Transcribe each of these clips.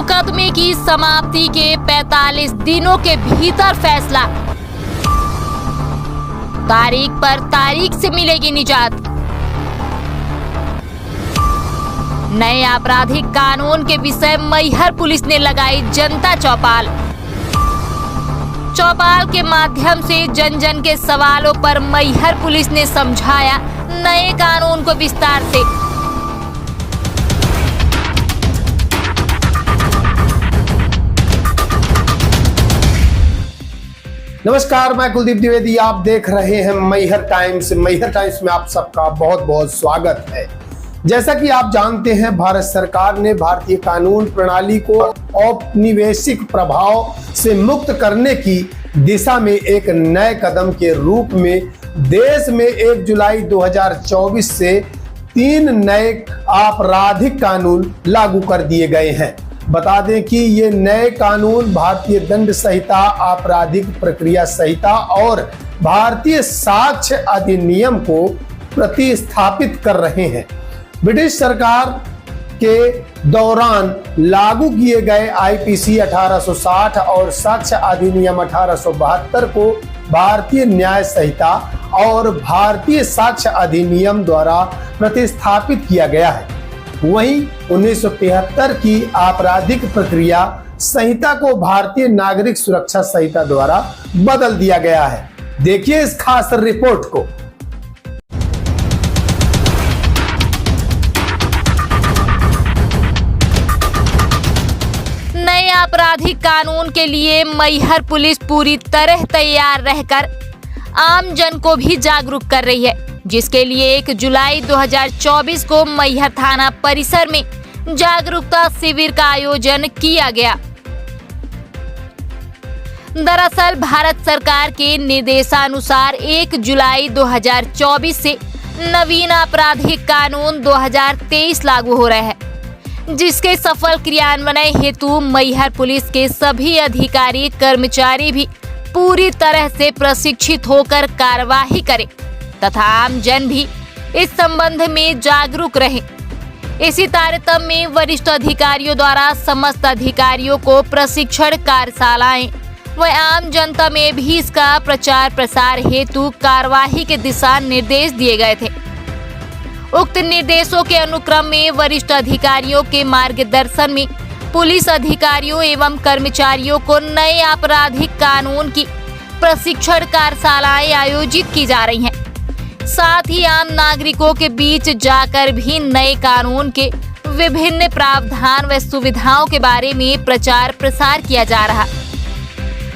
मुकदमे की समाप्ति के 45 दिनों के भीतर फैसला। तारीख पर तारीख से मिलेगी निजात। नए आपराधिक कानून के विषय मैहर पुलिस ने लगाई जनता चौपाल। चौपाल के माध्यम से जन जन के सवालों पर मैहर पुलिस ने समझाया नए कानून को विस्तार से। नमस्कार, मैं कुलदीप द्विवेदी, आप देख रहे हैं मैहर टाइम्स। मैहर टाइम्स में आप सबका बहुत बहुत स्वागत है। जैसा कि आप जानते हैं, भारत सरकार ने भारतीय कानून प्रणाली को औपनिवेशिक प्रभाव से मुक्त करने की दिशा में एक नए कदम के रूप में देश में 1 जुलाई 2024 से 3 नए आपराधिक कानून लागू कर दिए गए हैं। बता दें कि ये नए कानून भारतीय दंड संहिता, आपराधिक प्रक्रिया संहिता और भारतीय साक्ष्य अधिनियम को प्रतिस्थापित कर रहे हैं। ब्रिटिश सरकार के दौरान लागू किए गए आईपीसी 1860 और साक्ष्य अधिनियम 1872 को भारतीय न्याय संहिता और भारतीय साक्ष्य अधिनियम द्वारा प्रतिस्थापित किया गया है। वहीं 1973 की आपराधिक प्रक्रिया संहिता को भारतीय नागरिक सुरक्षा संहिता द्वारा बदल दिया गया है। देखिए इस खास रिपोर्ट को। नए आपराधिक कानून के लिए मैहर पुलिस पूरी तरह तैयार रहकर आम जन को भी जागरूक कर रही है, जिसके लिए 1 जुलाई 2024 को मैहर थाना परिसर में जागरूकता शिविर का आयोजन किया गया। दरअसल भारत सरकार के निर्देशानुसार 1 जुलाई 2024 से नवीन आपराधिक कानून 2023 लागू हो रहे हैं, जिसके सफल क्रियान्वयन हेतु मैहर पुलिस के सभी अधिकारी कर्मचारी भी पूरी तरह से प्रशिक्षित होकर कार्यवाही करें तथा आम जन भी इस संबंध में जागरूक रहे। इसी तारतम्य में वरिष्ठ अधिकारियों द्वारा समस्त अधिकारियों को प्रशिक्षण कार्यशालाएं व आम जनता में भी इसका प्रचार प्रसार हेतु कार्यवाही के दिशा निर्देश दिए गए थे। उक्त निर्देशों के अनुक्रम में वरिष्ठ अधिकारियों के मार्गदर्शन में पुलिस अधिकारियों एवं कर्मचारियों को नए आपराधिक कानून की प्रशिक्षण कार्यशालाएं आयोजित की जा रही हैं। साथ ही आम नागरिकों के बीच जाकर भी नए कानून के विभिन्न प्रावधान व सुविधाओं के बारे में प्रचार प्रसार किया जा रहा।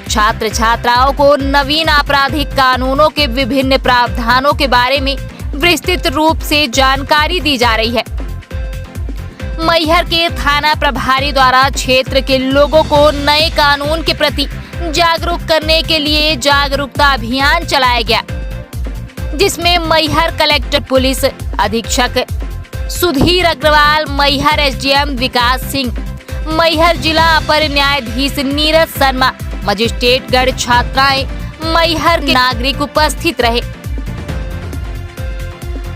छात्र छात्राओं को नवीन आपराधिक कानूनों के विभिन्न प्रावधानों के बारे में विस्तृत रूप से जानकारी दी जा रही है। मैहर के थाना प्रभारी द्वारा क्षेत्र के लोगों को नए कानून के प्रति जागरूक करने के लिए जागरूकता अभियान चलाया गया, जिसमें मैहर कलेक्टर पुलिस अधीक्षक सुधीर अग्रवाल, मैहर एसडीएम विकास सिंह, मैहर जिला अपर न्यायाधीश नीरज शर्मा, मजिस्ट्रेटगढ़ छात्राएं, मैहर के नागरिक उपस्थित रहे।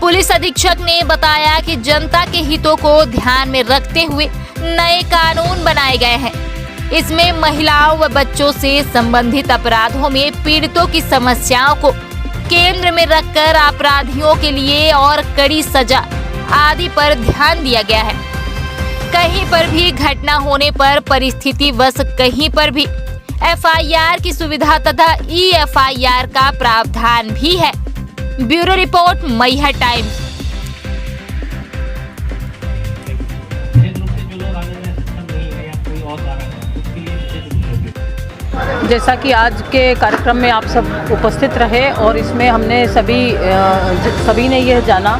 पुलिस अधीक्षक ने बताया कि जनता के हितों को ध्यान में रखते हुए नए कानून बनाए गए हैं। इसमें महिलाओं व बच्चों से संबंधित अपराधों में पीड़ितों की समस्याओं को केंद्र में रखकर अपराधियों के लिए और कड़ी सजा आदि पर ध्यान दिया गया है। कहीं पर भी घटना होने पर परिस्थिति वश कहीं पर भी एफआईआर की सुविधा तथा ईएफआईआर का प्रावधान भी है। Bureau report, Maihar times. जैसा कि आज के कार्यक्रम में आप सब उपस्थित रहे और इसमें हमने सभी ने यह जाना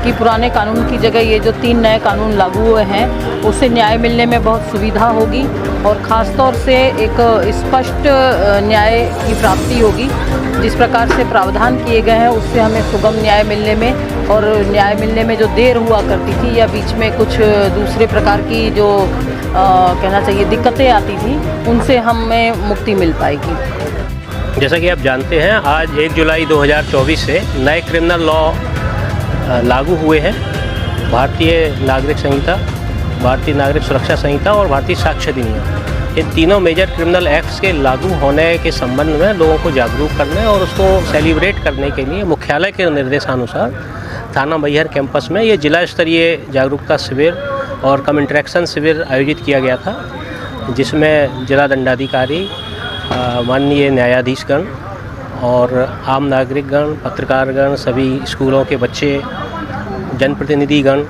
कि पुराने कानून की जगह ये जो 3 नए कानून लागू हुए हैं उससे न्याय मिलने में बहुत सुविधा होगी और ख़ास तौर से एक स्पष्ट न्याय की प्राप्ति होगी। जिस प्रकार से प्रावधान किए गए हैं उससे हमें सुगम न्याय मिलने में और न्याय मिलने में जो देर हुआ करती थी या बीच में कुछ दूसरे प्रकार की जो कहना चाहिए दिक्कतें आती थी, उनसे हमें मुक्ति मिल पाएगी। जैसा कि आप जानते हैं, आज 1 जुलाई 2024 से नए क्रिमिनल लॉ लागू हुए हैं। भारतीय नागरिक संहिता भारतीय नागरिक सुरक्षा संहिता और भारतीय साक्ष्य अधिनियम, इन तीनों मेजर क्रिमिनल एक्ट्स के लागू होने के संबंध में लोगों को जागरूक करने और उसको सेलिब्रेट करने के लिए मुख्यालय के निर्देशानुसार थाना मैहर कैंपस में ये जिला स्तरीय जागरूकता शिविर और कम इंटरेक्शन शिविर आयोजित किया गया था, जिसमें जिला दंडाधिकारी, माननीय न्यायाधीशगण और आम नागरिकगण, पत्रकारगण, सभी स्कूलों के बच्चे, जनप्रतिनिधिगण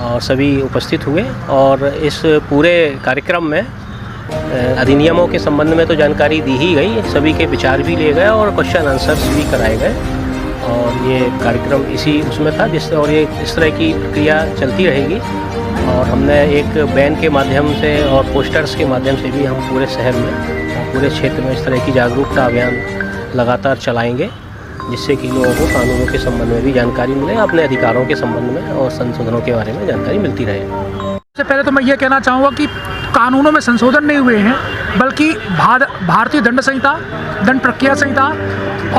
और सभी उपस्थित हुए। और इस पूरे कार्यक्रम में अधिनियमों के संबंध में तो जानकारी दी ही गई, सभी के विचार भी लिए गए और क्वेश्चन आंसर्स भी कराए गए। और ये कार्यक्रम इसी उसमें था जिससे, और ये इस तरह की प्रक्रिया चलती रहेगी। और हमने एक बैन के माध्यम से और पोस्टर्स के माध्यम से भी हम पूरे शहर में, पूरे क्षेत्र में इस तरह की जागरूकता अभियान लगातार चलाएंगे, जिससे कि लोगों को कानूनों के संबंध में भी जानकारी मिले, अपने अधिकारों के संबंध में और संशोधनों के बारे में जानकारी मिलती रहे। सबसे पहले तो मैं ये कहना चाहूँगा कि कानूनों में संशोधन नहीं हुए हैं, बल्कि भारतीय दंड संहिता, दंड प्रक्रिया संहिता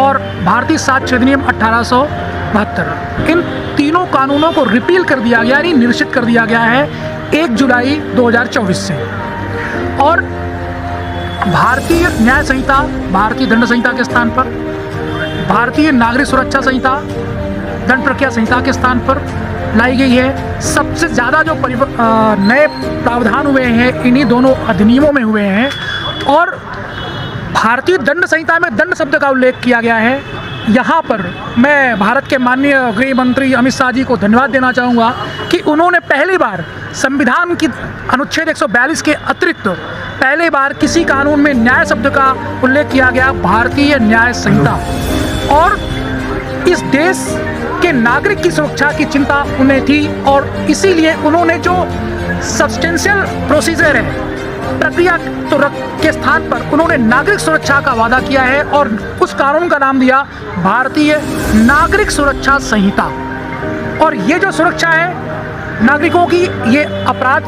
और भारतीय साक्ष्य अधिनियम 1872, इन तीनों कानूनों को रिपील कर दिया गया, यानी निरसित कर दिया गया है 1 जुलाई 2024 से। और भारतीय न्याय संहिता, भारतीय दंड संहिता के स्थान पर भारतीय नागरिक सुरक्षा संहिता, दंड प्रक्रिया संहिता के स्थान पर लाई गई है। सबसे ज़्यादा जो नए प्रावधान हुए हैं इन्हीं दोनों अधिनियमों में हुए हैं। और भारतीय दंड संहिता में दंड शब्द का उल्लेख किया गया है। यहाँ पर मैं भारत के माननीय गृह मंत्री अमित शाह जी को धन्यवाद देना चाहूँगा कि उन्होंने पहली बार संविधान की अनुच्छेद 142 के अतिरिक्त पहली बार किसी कानून में न्याय शब्द का उल्लेख किया गया, भारतीय न्याय संहिता। और इस देश के नागरिक की सुरक्षा की चिंता उन्हें थी और इसीलिए उन्होंने जो सब्सटेंशियल प्रोसीजर है, प्रक्रिया तो के स्थान पर उन्होंने नागरिक सुरक्षा का वादा किया है और उस कानून का नाम दिया भारतीय नागरिक सुरक्षा संहिता। और ये जो सुरक्षा है नागरिकों की, ये अपराध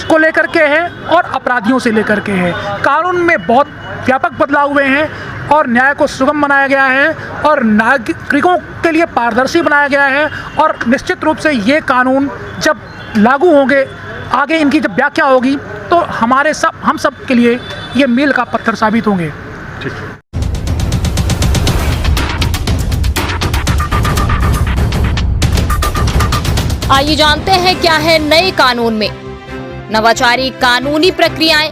को लेकर के है और अपराधियों से लेकर के है। कानून में बहुत व्यापक बदलाव हुए हैं और न्याय को सुगम बनाया गया है और नागरिकों के लिए पारदर्शी बनाया गया है। और निश्चित रूप से ये कानून जब लागू होंगे, आगे इनकी जब व्याख्या होगी, तो हम सब के लिए ये मील का पत्थर साबित होंगे। आइए जानते हैं क्या है नए कानून में नवाचारी कानूनी प्रक्रियाएं।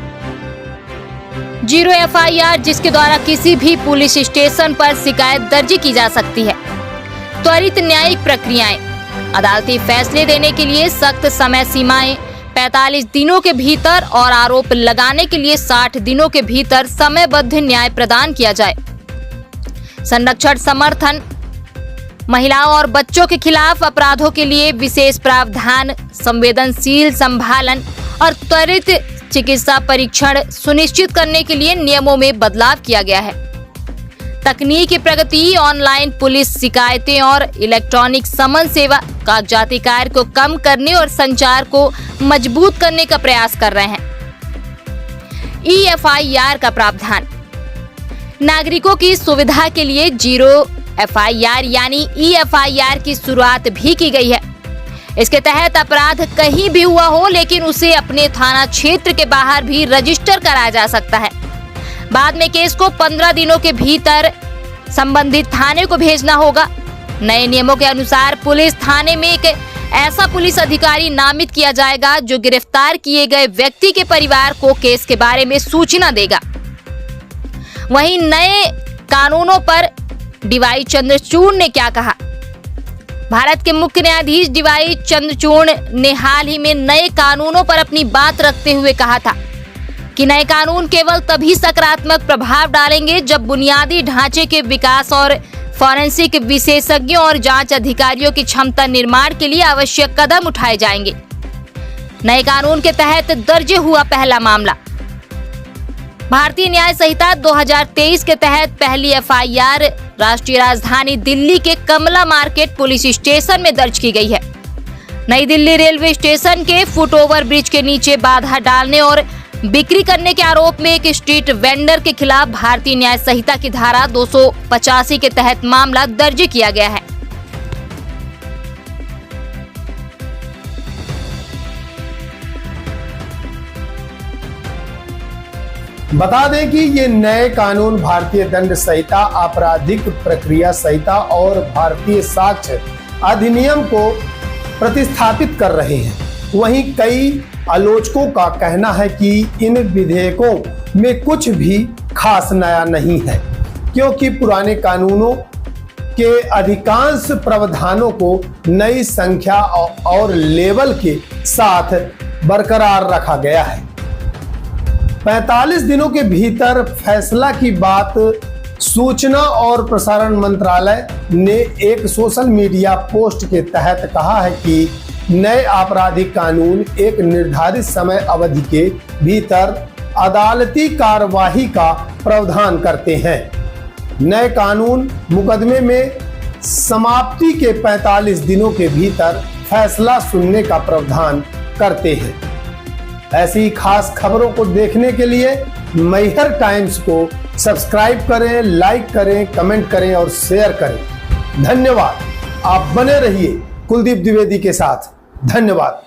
0 FIR जिसके द्वारा किसी भी पुलिस स्टेशन पर शिकायत दर्ज की जा सकती है। त्वरित न्यायिक प्रक्रियाएं, अदालती फैसले देने के लिए सख्त समय सीमाएं, 45 दिनों के भीतर और आरोप लगाने के लिए 60 दिनों के भीतर समयबद्ध न्याय प्रदान किया जाए। संरक्षण समर्थन, महिलाओं और बच्चों के खिलाफ अपराधों के लिए विशेष प्रावधान, संवेदनशील संभालन और त्वरित चिकित्सा परीक्षण सुनिश्चित करने के लिए नियमों में बदलाव किया गया है। तकनीक की प्रगति, ऑनलाइन पुलिस शिकायतें और इलेक्ट्रॉनिक समन सेवा कागजाती कार्य को कम करने और संचार को मजबूत करने का प्रयास कर रहे हैं। EFIR का प्रावधान, नागरिकों की सुविधा के लिए 0 FIR यानी EFIR की शुरुआत भी की गई है। इसके तहत अपराध कहीं भी हुआ हो लेकिन उसे अपने थाना क्षेत्र के बाहर भी रजिस्टर कराया जा सकता है। बाद में केस को 15 दिनों के भीतर संबंधित थाने को भेजना होगा। नए नियमों के अनुसार पुलिस थाने में एक ऐसा पुलिस अधिकारी नामित किया जाएगा जो गिरफ्तार किए गए व्यक्ति के परिवार को केस के बारे में सूचना देगा। वहीं नए कानूनों पर DY चंद्रचूड़ ने क्या कहा? भारत के मुख्य न्यायाधीश DY चंद्रचूड़ ने हाल ही में नए कानूनों पर अपनी बात रखते हुए कहा था कि नए कानून केवल तभी सकारात्मक प्रभाव डालेंगे जब बुनियादी ढांचे के विकास और फॉरेंसिक विशेषज्ञों और जांच अधिकारियों की क्षमता निर्माण के लिए आवश्यक कदम उठाए जाएंगे। नए कानून के तहत दर्ज हुआ पहला मामला, भारतीय न्याय संहिता 2023 के तहत पहली FIR राष्ट्रीय राजधानी दिल्ली के कमला मार्केट पुलिस स्टेशन में दर्ज की गई है। नई दिल्ली रेलवे स्टेशन के फुटओवर ब्रिज के नीचे बाधा डालने और बिक्री करने के आरोप में एक स्ट्रीट वेंडर के खिलाफ भारतीय न्याय संहिता की धारा 285 के तहत मामला दर्ज किया गया है। बता दें कि ये नए कानून भारतीय दंड संहिता, आपराधिक प्रक्रिया संहिता और भारतीय साक्ष्य अधिनियम को प्रतिस्थापित कर रहे हैं। वहीं कई आलोचकों का कहना है कि इन विधेयकों में कुछ भी खास नया नहीं है, क्योंकि पुराने कानूनों के अधिकांश प्रावधानों को नई संख्या और लेवल के साथ बरकरार रखा गया है। 45 दिनों के भीतर फैसला की बात सूचना और प्रसारण मंत्रालय ने एक सोशल मीडिया पोस्ट के तहत कहा है कि नए आपराधिक कानून एक निर्धारित समय अवधि के भीतर अदालती कार्यवाही का प्रावधान करते हैं। नए कानून मुकदमे में समाप्ति के 45 दिनों के भीतर फैसला सुनने का प्रावधान करते हैं। ऐसी खास खबरों को देखने के लिए मैहर टाइम्स को सब्सक्राइब करें, लाइक करें, कमेंट करें और शेयर करें। धन्यवाद। आप बने रहिए कुलदीप द्विवेदी के साथ। धन्यवाद।